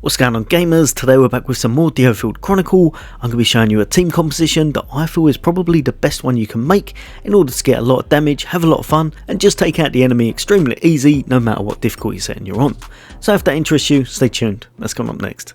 What's going on, gamers? Today we're back with some more Diofield Chronicle. I'm going to be showing you a team composition that I feel is probably the best one you can make in order to get a lot of damage, have a lot of fun, and just take out the enemy extremely easy no matter what difficulty setting you're on. So if that interests you, stay tuned. Let's come up next.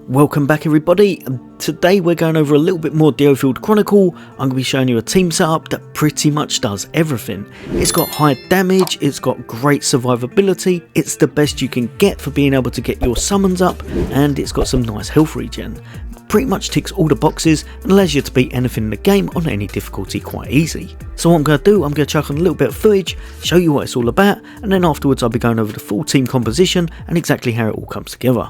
Welcome back everybody. Today we're going over a little bit more Diofield Chronicle. I'm going to be showing you a team setup that pretty much does everything. It's got high damage, it's got great survivability, it's the best you can get for being able to get your summons up, and it's got some nice health regen. Pretty much ticks all the boxes and allows you to beat anything in the game on any difficulty quite easy. So what I'm going to do, I'm going to chuck on a little bit of footage, show you what it's all about, and then afterwards I'll be going over the full team composition and exactly how it all comes together.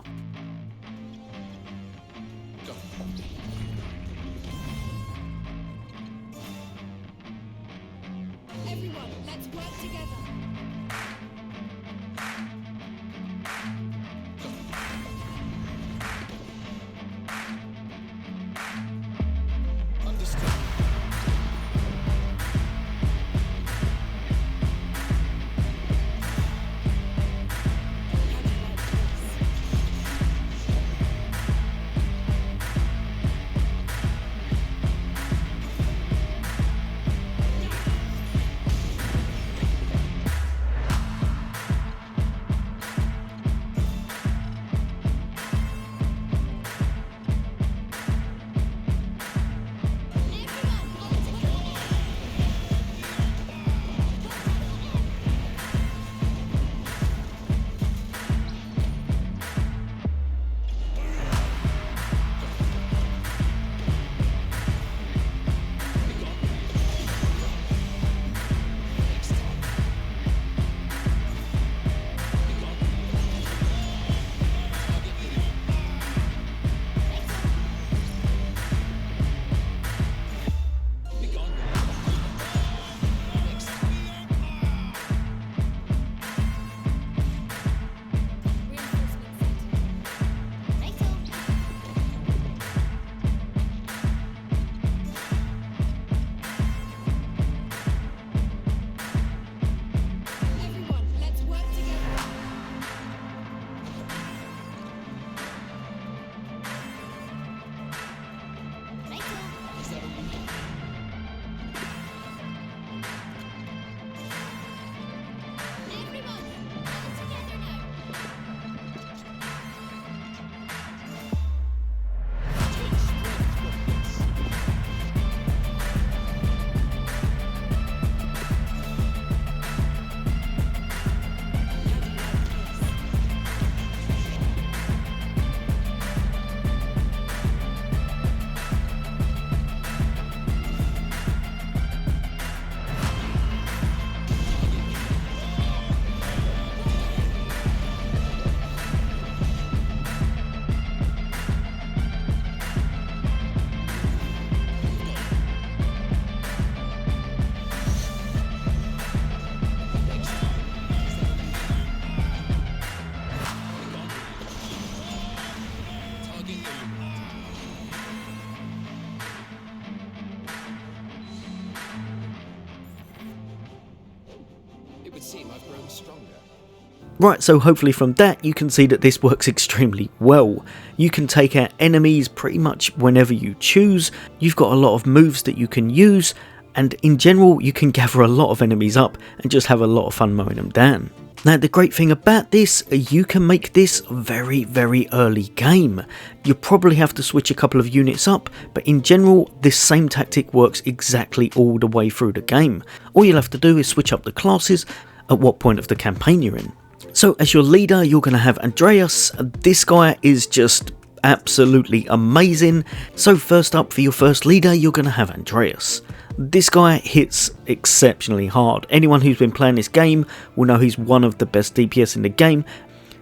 Right, so hopefully from that you can see that this works extremely well. You can take out enemies pretty much whenever you choose, you've got a lot of moves that you can use, and in general you can gather a lot of enemies up and just have a lot of fun mowing them down. Now the great thing about this, you can make this very early game. You probably have to switch a couple of units up, but in general this same tactic works exactly all the way through the game. All you'll have to do is switch up the classes at what point of the campaign you're in. So as your leader you're going to have Andreas. This guy is just absolutely amazing. So first up for your first leader you're going to have Andreas. This guy hits exceptionally hard. Anyone who's been playing this game will know he's one of the best DPS in the game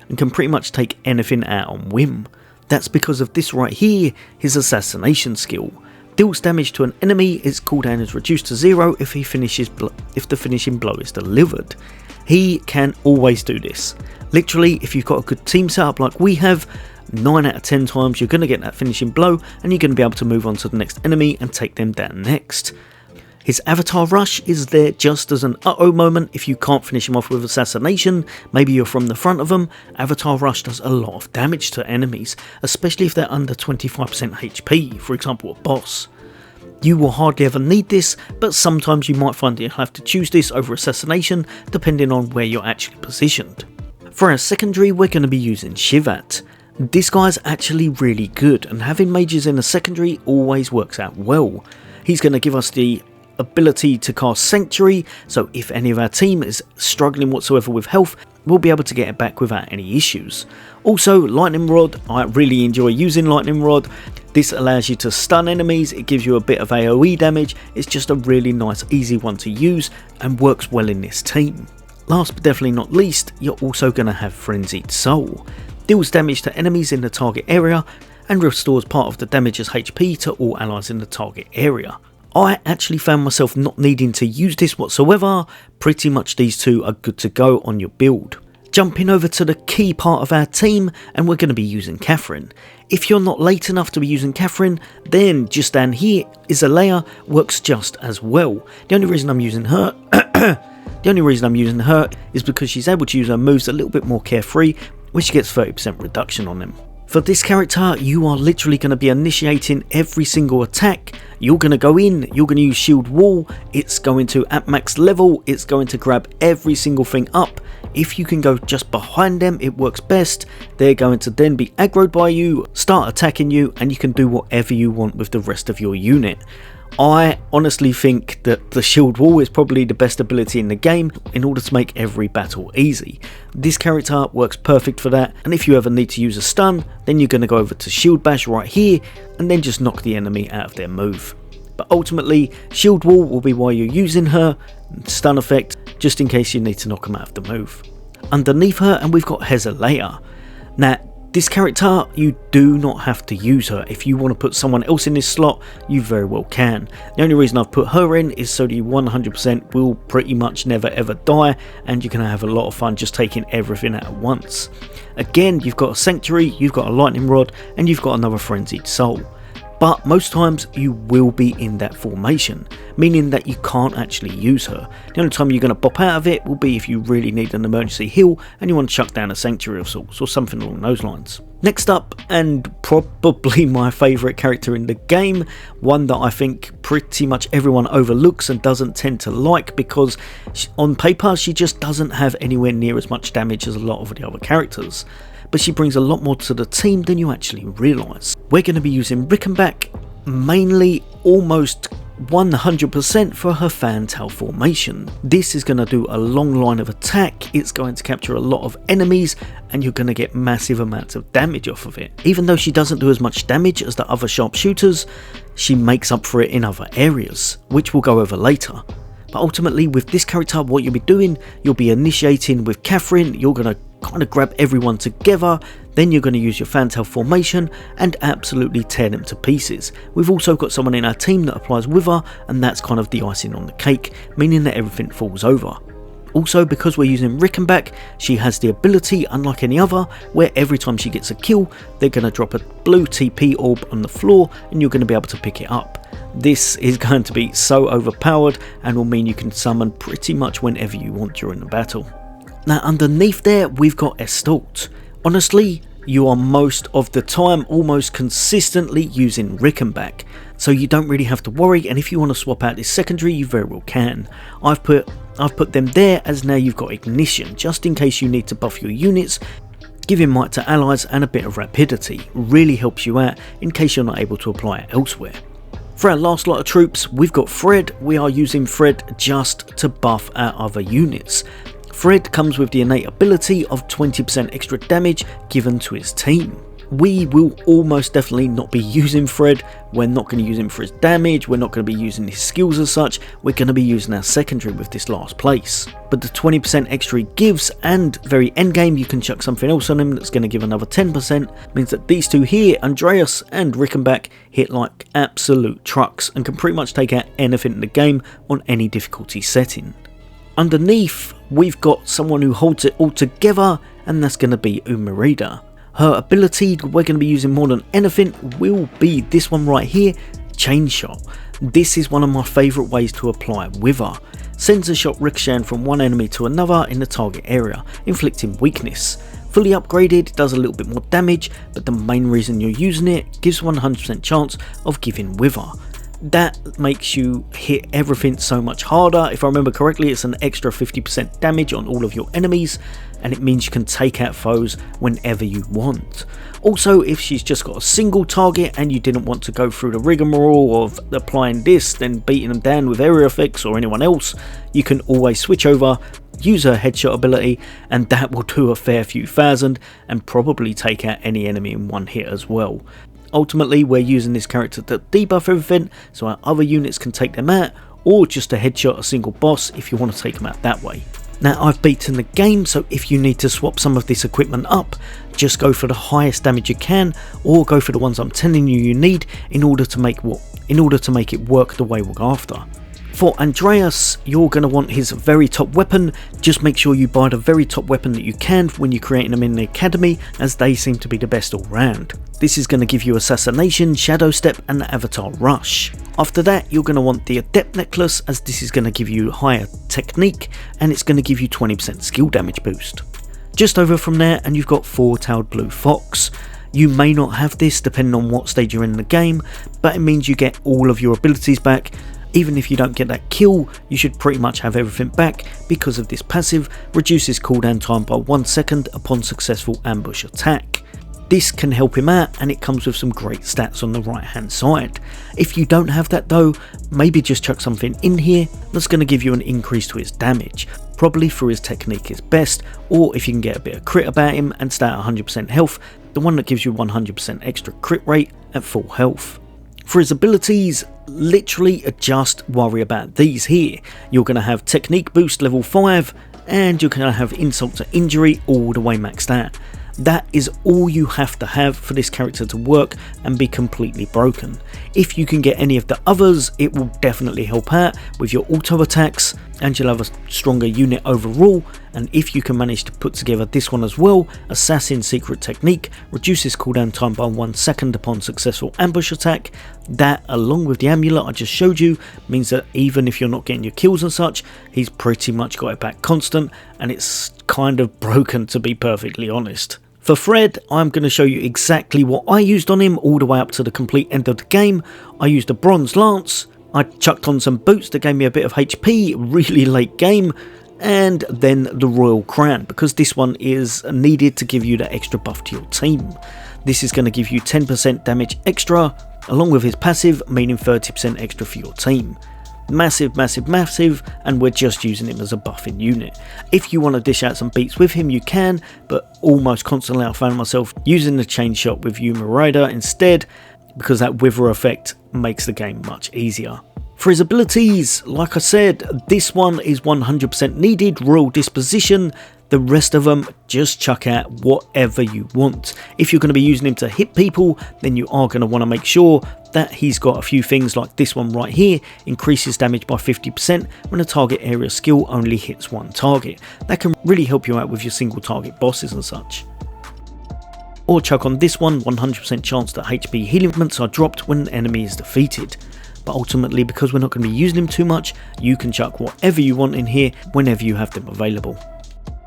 and can pretty much take anything out on whim. That's because of this right here, his assassination skill. Deals damage to an enemy, its cooldown is reduced to 0 if the finishing blow is delivered. He can always do this. Literally, if you've got a good team setup like we have, 9 out of 10 times you're going to get that finishing blow and you're going to be able to move on to the next enemy and take them down next. His avatar rush is there just as an uh-oh moment. If you can't finish him off with assassination, maybe you're from the front of them, avatar rush does a lot of damage to enemies, especially if they're under 25% HP, for example a boss. You will hardly ever need this, but sometimes you might find you have to choose this over assassination depending on where you're actually positioned. For our secondary, we're going to be using Shivat. This guy's actually really good, and having mages in a secondary always works out well. He's going to give us the ability to cast Sanctuary, so if any of our team is struggling whatsoever with health, we'll be able to get it back without any issues. Also, Lightning Rod, I really enjoy using Lightning Rod. This allows you to stun enemies, it gives you a bit of AoE damage, it's just a really nice easy one to use and works well in this team. Last but definitely not least, you're also going to have Frenzied Soul. Deals damage to enemies in the target area and restores part of the damage's HP to all allies in the target area. I actually found myself not needing to use this whatsoever, pretty much these two are good to go on your build. Jumping over to the key part of our team, and we're going to be using Catherine. If you're not late enough to be using Catherine, then just down here is Alea, works just as well. The only reason I'm using her is because she's able to use her moves a little bit more carefree, which gets 30% reduction on them. For this character, you are literally going to be initiating every single attack. You're going to go in, you're going to use Shield Wall, it's going to, at max level, it's going to grab every single thing up. If you can go just behind them, it works best. They're going to then be aggroed by you, start attacking you, and you can do whatever you want with the rest of your unit. I honestly think that the Shield Wall is probably the best ability in the game in order to make every battle easy. This character works perfect for that, and if you ever need to use a stun, then you're going to go over to Shield Bash right here and then just knock the enemy out of their move. But ultimately, Shield Wall will be why you're using her, stun effect, just in case you need to knock them out of the move. Underneath her, and we've got Hezalea. Now, this character, you do not have to use her. If you want to put someone else in this slot, you very well can. The only reason I've put her in is so that you 100% will pretty much never ever die, and you can have a lot of fun just taking everything out at once. Again, you've got a Sanctuary, you've got a Lightning Rod, and you've got another Frenzied Soul. But most times you will be in that formation, meaning that you can't actually use her. The only time you're going to pop out of it will be if you really need an emergency heal and you want to chuck down a Sanctuary of sorts or something along those lines. Next up, and probably my favourite character in the game, one that I think pretty much everyone overlooks and doesn't tend to like because on paper she just doesn't have anywhere near as much damage as a lot of the other characters. But she brings a lot more to the team than you actually realise. We're going to be using Rickenback, mainly almost 100% for her Fantail formation. This is going to do a long line of attack, it's going to capture a lot of enemies, and you're going to get massive amounts of damage off of it. Even though she doesn't do as much damage as the other sharpshooters, she makes up for it in other areas, which we'll go over later. But ultimately with this character, what you'll be doing, you'll be initiating with Catherine, you're going to kind of grab everyone together, then you're going to use your Fantail formation and absolutely tear them to pieces. We've also got someone in our team that applies Wither, and that's kind of the icing on the cake, meaning that everything falls over. Also, because we're using Rickenback, she has the ability, unlike any other, where every time she gets a kill, they're going to drop a blue TP orb on the floor and you're going to be able to pick it up. This is going to be so overpowered and will mean you can summon pretty much whenever you want during the battle. Now underneath there we've got Estalt. Honestly, you are most of the time almost consistently using Rickenback, so you don't really have to worry, and if you want to swap out this secondary you very well can. I've put them there as now you've got Ignition, just in case you need to buff your units, giving might to allies and a bit of rapidity. Really helps you out in case you're not able to apply it elsewhere. For our last lot of troops, we've got Fred. We are using Fred just to buff our other units. Fred comes with the innate ability of 20% extra damage given to his team. We will almost definitely not be using Fred. We're not going to use him for his damage, we're not going to be using his skills as such, we're going to be using our secondary with this last place. But the 20% extra he gives, and very endgame you can chuck something else on him that's going to give another 10%, means that these two here, Andreas and Rickenback, hit like absolute trucks and can pretty much take out anything in the game on any difficulty setting. Underneath, we've got someone who holds it all together, and that's going to be Umarida. Her ability we're going to be using more than anything will be this one right here, Chain Shot. This is one of my favourite ways to apply with her. Sends a shot ricocheting from one enemy to another in the target area, inflicting weakness. Fully upgraded, does a little bit more damage, but the main reason you're using it gives 100% chance of giving with her. That makes you hit everything so much harder. If I remember correctly, it's an extra 50% damage on all of your enemies, and it means you can take out foes whenever you want. Also, if she's just got a single target and you didn't want to go through the rigmarole of applying this, then beating them down with area effects or anyone else, you can always switch over, use her headshot ability, and that will do a fair few thousand and probably take out any enemy in one hit as well. Ultimately, we're using this character to debuff everything, so our other units can take them out, or just to headshot a single boss if you want to take them out that way. Now, I've beaten the game, so if you need to swap some of this equipment up, just go for the highest damage you can, or go for the ones I'm telling you need in order to make it work the way we're after. For Andreas, you're going to want his very top weapon. Just make sure you buy the very top weapon that you can when you're creating them in the academy, as they seem to be the best all round. This is going to give you Assassination, Shadow Step and Avatar Rush. After that, you're going to want the Adept Necklace, as this is going to give you higher technique and it's going to give you 20% skill damage boost. Just over from there and you've got Four-Tailed Blue Fox. You may not have this depending on what stage you're in the game, but it means you get all of your abilities back. Even if you don't get that kill, you should pretty much have everything back because of this passive, reduces cooldown time by 1 second upon successful ambush attack. This can help him out and it comes with some great stats on the right hand side. If you don't have that though, maybe just chuck something in here that's going to give you an increase to his damage. Probably through his technique is best, or if you can get a bit of crit about him and stay at 100% health, the one that gives you 100% extra crit rate at full health. For his abilities, literally just worry about these here. You're going to have Technique Boost level 5 and you're going to have Insult to Injury all the way maxed out. That is all you have to have for this character to work and be completely broken. If you can get any of the others, it will definitely help out with your auto attacks and you'll have a stronger unit overall. And if you can manage to put together this one as well, Assassin Secret Technique, reduces cooldown time by 1 second upon successful ambush attack. That, along with the amulet I just showed you, means that even if you're not getting your kills and such, he's pretty much got it back constant, and it's kind of broken, to be perfectly honest. For Fred, I'm going to show you exactly what I used on him all the way up to the complete end of the game. I used a Bronze Lance, I chucked on some boots that gave me a bit of HP really late game, and then the Royal Crown, because this one is needed to give you that extra buff to your team. This is going to give you 10% damage extra, along with his passive, meaning 30% extra for your team. Massive, massive, massive, and we're just using him as a buffing unit. If you want to dish out some beats with him, you can, but almost constantly I found myself using the chain shot with Umarida instead, because that wither effect makes the game much easier. For his abilities, like I said, this one is 100% needed, Royal Disposition. The rest of them, just chuck out whatever you want. If you're going to be using him to hit people, then you are going to want to make sure that he's got a few things like this one right here, increases damage by 50% when a target area skill only hits one target. That can really help you out with your single target bosses and such. Or chuck on this one, 100% chance that HP healing elements are dropped when an enemy is defeated. But ultimately, because we're not going to be using him too much, you can chuck whatever you want in here whenever you have them available.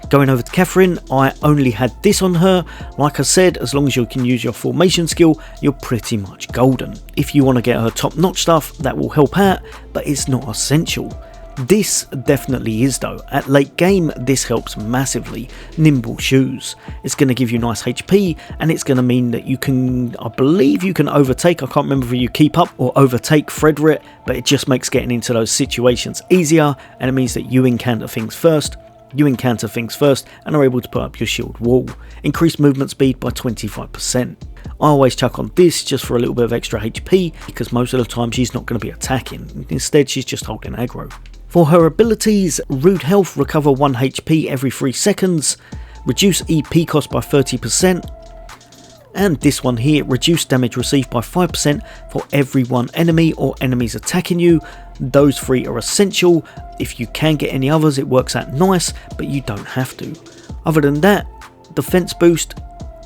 Going over to Catherine, I only had this on her. Like I said, as long as you can use your formation skill, you're pretty much golden. If you want to get her top-notch stuff, that will help out, but it's not essential. This definitely is though. At late game, this helps massively. Nimble Shoes. It's going to give you nice HP, and it's going to mean that you can, I believe you can overtake, I can't remember if you keep up or overtake Frederick, but it just makes getting into those situations easier, and it means that you encounter things first, You encounter things first and are able to put up your shield wall. Increase movement speed by 25%. I always chuck on this just for a little bit of extra HP, because most of the time she's not going to be attacking. Instead, she's just holding aggro. For her abilities, Rude Health, recover 1 HP every 3 seconds, reduce EP cost by 30%, and this one here, reduce damage received by 5% for every 1 enemy or enemies attacking you. Those 3 are essential. If you can get any others, it works out nice, but you don't have to. Other than that, defense boost,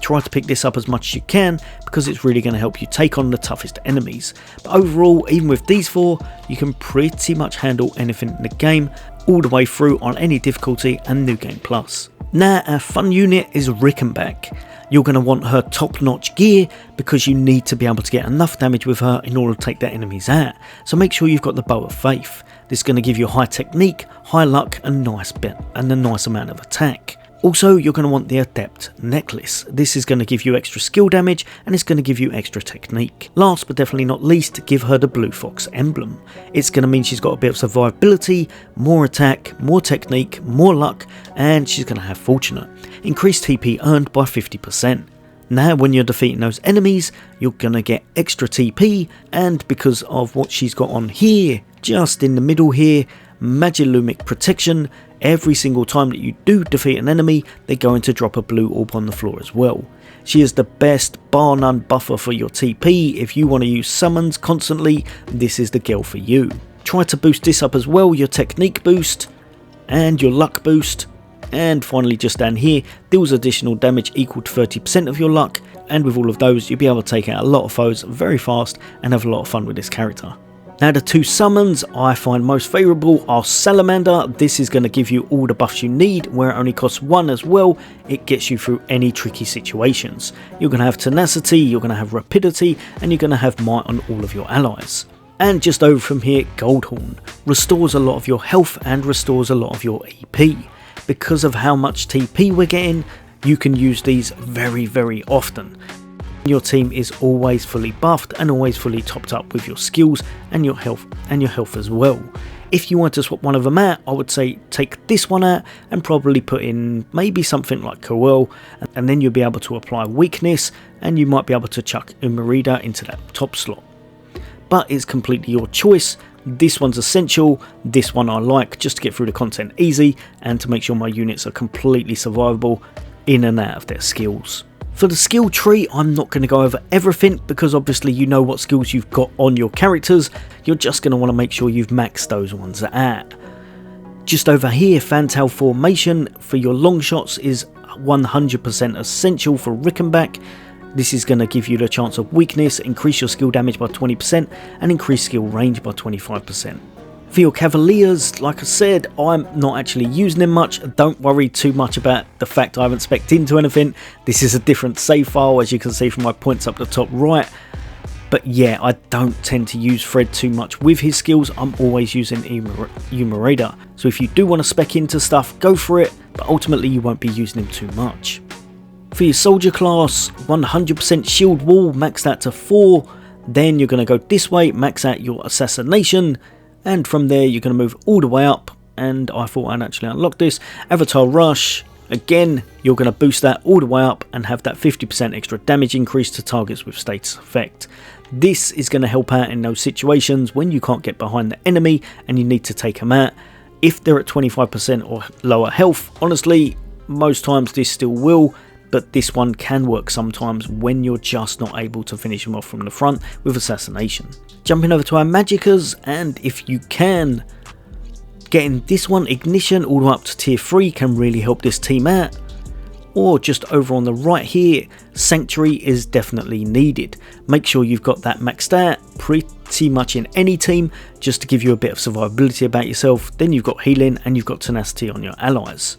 try to pick this up as much as you can, because it's really going to help you take on the toughest enemies. But overall, even with these 4, you can pretty much handle anything in the game, all the way through on any difficulty and New Game Plus. Now our fun unit is Rickenback. You're going to want her top-notch gear, because you need to be able to get enough damage with her in order to take their enemies out. So make sure you've got the Bow of Faith. This is going to give you high technique, high luck and a nice amount of attack. Also, you're going to want the Adept Necklace. This is going to give you extra skill damage, and it's going to give you extra technique. Last but definitely not least, give her the Blue Fox emblem. It's going to mean she's got a bit of survivability, more attack, more technique, more luck, and she's going to have Fortunate. Increased TP earned by 50%. Now when you're defeating those enemies, you're going to get extra TP, and because of what she's got on here, just in the middle here, Magilumic protection. Every single time that you do defeat an enemy, they're going to drop a blue orb on the floor as well. She is the best bar none buffer for your TP. If you want to use summons constantly, this is the girl for you. Try to boost this up as well, your technique boost and your luck boost. And finally, just down here, deals additional damage equal to 30% of your luck, and with all of those you'll be able to take out a lot of foes very fast and have a lot of fun with this character. Now the 2 summons I find most favourable are Salamander. This is going to give you all the buffs you need, where it only costs 1 as well. It gets you through any tricky situations. You're going to have Tenacity, you're going to have Rapidity, and you're going to have Might on all of your allies. And just over from here, Goldhorn. Restores a lot of your health and restores a lot of your EP. Because of how much TP we're getting, you can use these very often. Your team is always fully buffed and always fully topped up with your skills and your health as well. If you want to swap one of them out, I would say take this one out and probably put in maybe something like Coel, and then you'll be able to apply weakness, and you might be able to chuck Umarida into that top slot. But it's completely your choice. This one's essential, this one I like just to get through the content easy and to make sure my units are completely survivable in and out of their skills. For the skill tree, I'm not going to go over everything, because obviously you know what skills you've got on your characters. You're just going to want to make sure you've maxed those ones out. Just over here, Fantail Formation for your long shots is 100% essential for Rickenback. This is going to give you the chance of weakness, increase your skill damage by 20% and increase skill range by 25%. For your Cavaliers, like I said, I'm not actually using them much. Don't worry too much about the fact I haven't spec'd into anything. This is a different save file, as you can see from my points up the top right. But yeah, I don't tend to use Fred too much with his skills. I'm always using Umarida. So if you do want to spec into stuff, go for it, but ultimately you won't be using him too much. For your Soldier class, 100% shield wall, max that to 4. Then you're going to go this way, max out your Assassination. And from there you're going to move all the way up, and I thought I'd actually unlock this. Avatar Rush, again you're going to boost that all the way up and have that 50% extra damage increase to targets with status effect. This is going to help out in those situations when you can't get behind the enemy and you need to take them out. If they're at 25% or lower health, honestly most times this still will, but this one can work sometimes when you're just not able to finish them off from the front with Assassination. Jumping over to our Magickas, and if you can, getting this one, Ignition, all the way up to tier 3 can really help this team out. Or just over on the right here, Sanctuary is definitely needed. Make sure you've got that maxed out pretty much in any team, just to give you a bit of survivability about yourself. Then you've got Healing and you've got Tenacity on your allies.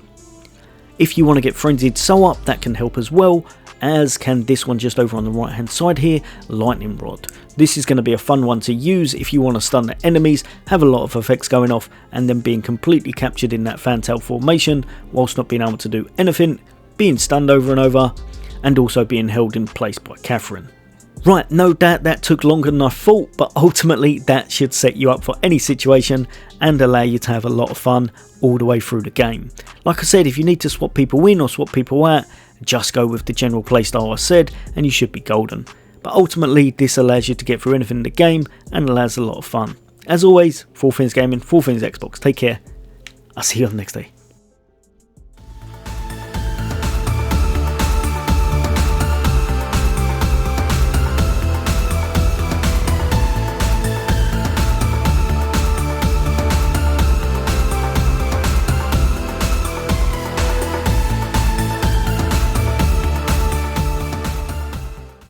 If you want to get Frenzied Soul up, that can help as well, as can this one just over on the right hand side here, Lightning Rod. This is going to be a fun one to use if you want to stun the enemies, have a lot of effects going off, and then being completely captured in that Fantail formation whilst not being able to do anything, being stunned over and over, and also being held in place by Catherine. Right, no doubt that took longer than I thought, but ultimately that should set you up for any situation and allow you to have a lot of fun all the way through the game. Like I said, if you need to swap people in or swap people out, just go with the general playstyle I said and you should be golden. But ultimately this allows you to get through anything in the game and allows a lot of fun. As always, for all things gaming, for all things Xbox, take care. I'll see you on the next day.